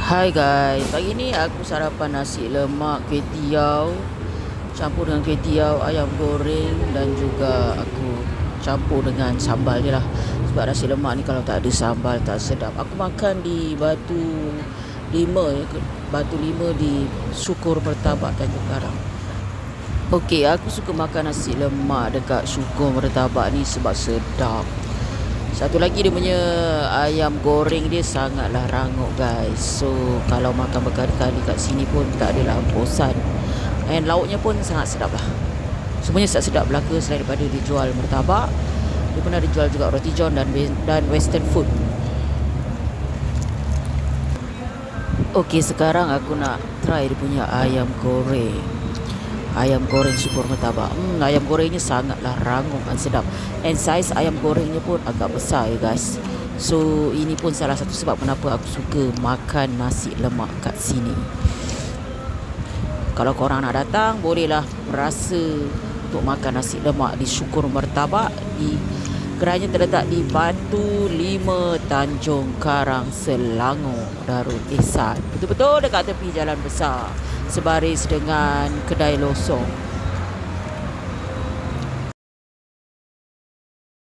Hai guys, pagi ni aku sarapan nasi lemak kuih tiaw campur dengan kuih tiaw, ayam goreng dan juga aku campur dengan sambal je lah. Sebab nasi lemak ni kalau tak ada sambal tak sedap. Aku makan di Batu Lima di Syukur Mertabak Tanjung Karang. Okey, aku suka makan nasi lemak dekat Syukur Mertabak ni sebab sedap. Satu lagi dia punya ayam goreng dia sangatlah rangup guys. So kalau makan berkali-kali kat sini pun tak adalah bosan. And lauknya pun sangat sedap lah. Semuanya sedap belaka selain daripada dijual murtabak. Dia pun ada jual juga roti john dan western food. Okey, sekarang aku nak try dia punya ayam goreng. Ayam goreng Syukur Mertabak. Ayam gorengnya sangatlah rangup dan sedap. And saiz ayam gorengnya pun agak besar ya guys. So ini pun salah satu sebab kenapa aku suka makan nasi lemak kat sini. Kalau korang nak datang, bolehlah berasa untuk makan nasi lemak di Syukur Mertabak. Gerainya terletak di Batu Lima, Tanjung Karang, Selangor, Darul Ihsan. Betul-betul dekat tepi jalan besar, sebaris dengan Kedai Losong.